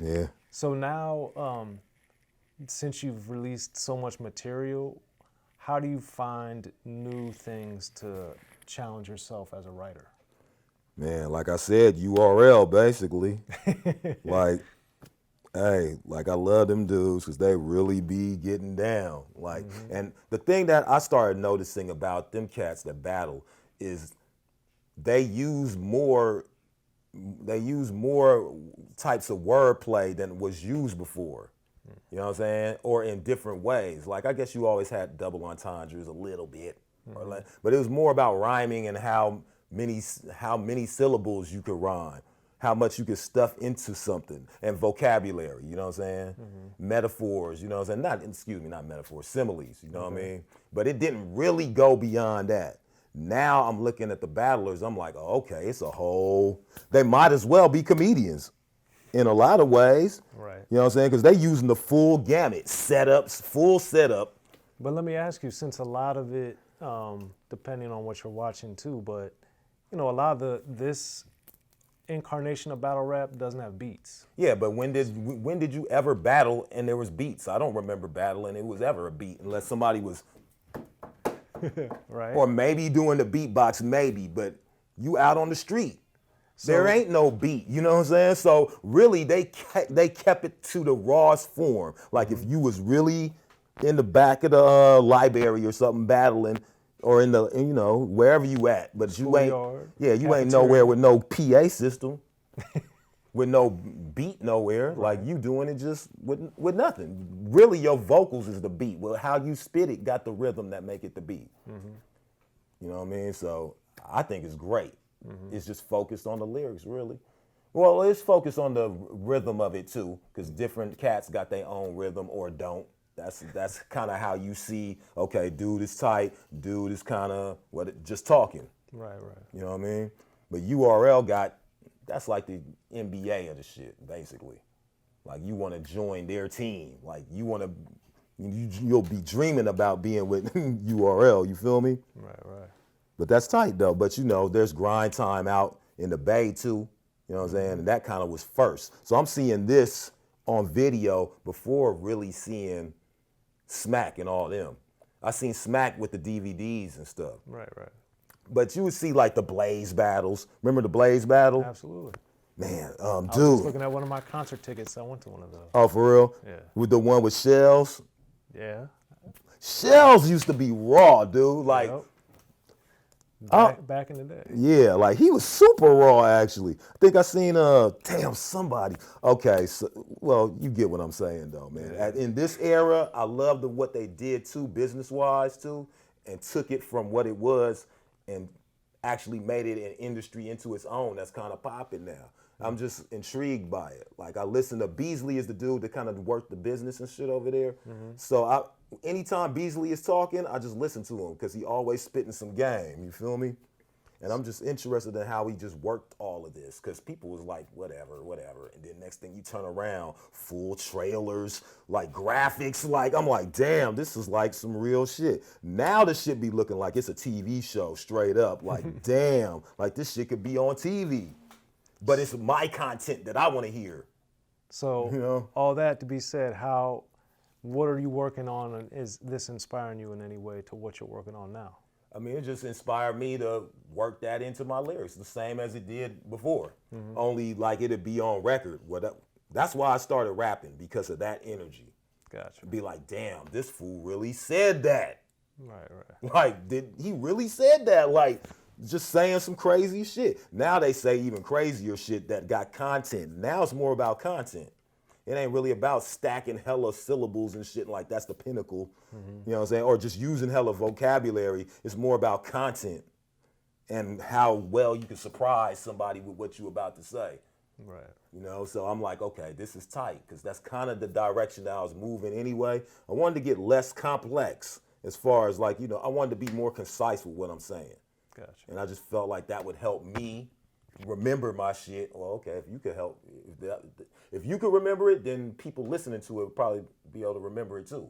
Yeah. So now, since you've released so much material, how do you find new things to challenge yourself as a writer? Man, like I said, URL basically. Like, hey, like I love them dudes because they really be getting down. Like, and the thing that I started noticing about them cats that battle is they use more they use more types of wordplay than was used before. You know what I'm saying? Or in different ways. Like I guess you always had double entendres a little bit, or like, but it was more about rhyming and how many syllables you could rhyme, how much you could stuff into something, and vocabulary. You know what I'm saying? Metaphors. You know what I'm saying? Not metaphors, similes. You know what I mean? But it didn't really go beyond that. Now I'm looking at the battlers. I'm like, oh, okay, it's a whole. They might as well be comedians in a lot of ways. Right. You know what I'm saying? Because they using the full gamut, setups, full setup. But let me ask you, since a lot of it, depending on what you're watching too, but a lot of this incarnation of battle rap doesn't have beats. Yeah, but when did you ever battle and there was beats? I don't remember battling it was ever a beat unless somebody was, Right. or maybe doing the beatbox, maybe, but you out on the street. There So- ain't no beat, you know what I'm saying? So really, they kept it to the rawest form. Like if you was really in the back of the library or something battling, or in the wherever you at, but you ain't Schoolyard, you ain't cafeteria. nowhere with no PA system, with no beat nowhere. Like you doing it just with nothing. Really, your vocals is the beat. Well, how you spit it got the rhythm that make it the beat. You know what I mean? So I think it's great. It's just focused on the lyrics, really. Well, it's focused on the rhythm of it too, because different cats got their own rhythm or don't. That's kind of how you see. Okay, dude is tight. Dude is kind of just talking. Right. You know what I mean? But URL that's like the NBA of the shit, basically. Like you want to join their team. Like you'll be dreaming about being with URL. You feel me? Right. But that's tight though. But there's grind time out in the Bay too. You know what I'm saying? And that kind of was first. So I'm seeing this on video before really seeing Smack and all them. I seen Smack with the DVDs and stuff. Right. But you would see like the Blaze battles. Remember the Blaze battle? Absolutely. Man, I was just dude. looking at one of my concert tickets. I went to one of those. Oh, for real? Yeah. With the one with Shells? Yeah. Shells used to be raw, dude. Like, Yep. Back in the day. yeah, like he was super raw actually. I think I seen somebody. Okay, so well, you get what I'm saying though, man. In this era, I love what they did too, business wise too, and took it from what it was and actually made it an industry into its own. That's kind of popping now. I'm just intrigued by it. Like I listen to Beasley is the dude that kind of worked the business and shit over there. So anytime Beasley is talking, I just listen to him because he always spitting some game. You feel me? And I'm just interested in how he just worked all of this because people was like, whatever. And then next thing you turn around, full trailers, like graphics. Like, I'm like, damn, this is like some real shit. Now this shit be looking like it's a TV show straight up. Like, damn, like this shit could be on TV. But it's my content that I want to hear. So all that to be said, what are you working on, and is this inspiring you in any way to what you're working on now? I mean, it just inspired me to work that into my lyrics, the same as it did before. Only like it'd be on record. That's why I started rapping, because of that energy. Gotcha. Be like, damn, this fool really said that. Right. Like, did he really said that? Like, just saying some crazy shit. Now they say even crazier shit that got content. Now it's more about content. It ain't really about stacking hella syllables and shit like that's the pinnacle. You know what I'm saying? Or just using hella vocabulary. It's more about content and how well you can surprise somebody with what you're about to say. Right. So I'm like, okay, this is tight, because that's kind of the direction that I was moving anyway. I wanted to get less complex as far as like, I wanted to be more concise with what I'm saying. Gotcha. And I just felt like that would help me remember my shit. Well, okay, if you could help, if you could remember it, then people listening to it would probably be able to remember it too.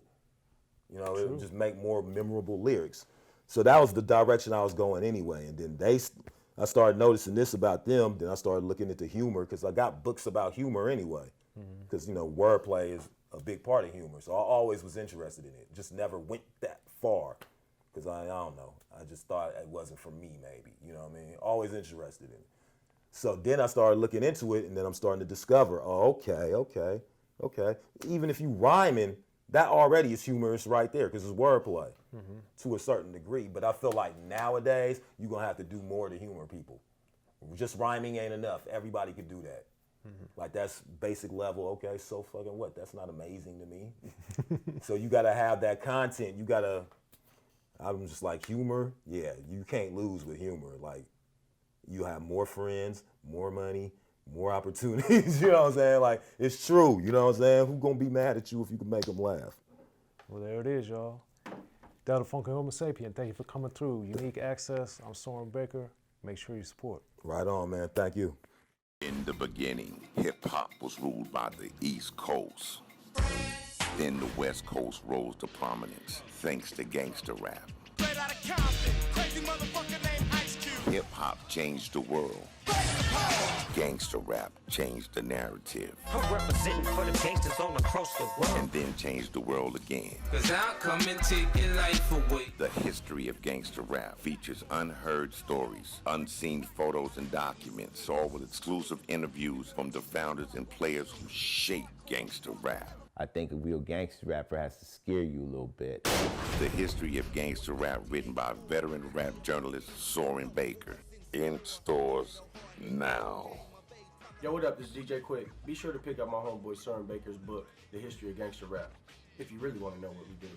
It would just make more memorable lyrics. So that was the direction I was going anyway. And then I started noticing this about them. Then I started looking into humor, because I got books about humor anyway. because you know wordplay is a big part of humor. So I always was interested in it. Just never went that far because I don't know. I just thought it wasn't for me, maybe. You know what I mean? Always interested in it. So then I started looking into it, and then I'm starting to discover, oh, okay. Even if you rhyming, that already is humorous right there because it's wordplay to a certain degree. But I feel like nowadays you're gonna have to do more to humor people. Just rhyming ain't enough. Everybody could do that. Like that's basic level. Okay, so fucking what? That's not amazing to me. So you gotta have that content. You gotta. I'm just like humor. Yeah, you can't lose with humor. Like you have more friends, more money, more opportunities. You know what I'm saying? Like it's true. You know what I'm saying? Who gonna be mad at you if you can make them laugh? Well, there it is, y'all. That Funky Homosapien. Thank you for coming through. Unique Access. I'm Soren Baker. Make sure you support. Right on, man. Thank you. In the beginning, hip-hop was ruled by the East Coast. Then the West Coast rose to prominence, thanks to gangster rap. Hip-hop changed the world. Gangster rap changed the narrative. I'm representing for the gangsters all across the world. And then changed the world again. 'Cause I'll come and take your life away. The history of gangster rap features unheard stories, unseen photos and documents, all with exclusive interviews from the founders and players who shaped gangster rap. I think a real gangster rapper has to scare you a little bit. The history of gangster rap written by veteran rap journalist Soren Baker. In stores now. Yo, what up? This is DJ Quick. Be sure to pick up my homeboy Soren Baker's book, The History of Gangster Rap, if you really want to know what we do.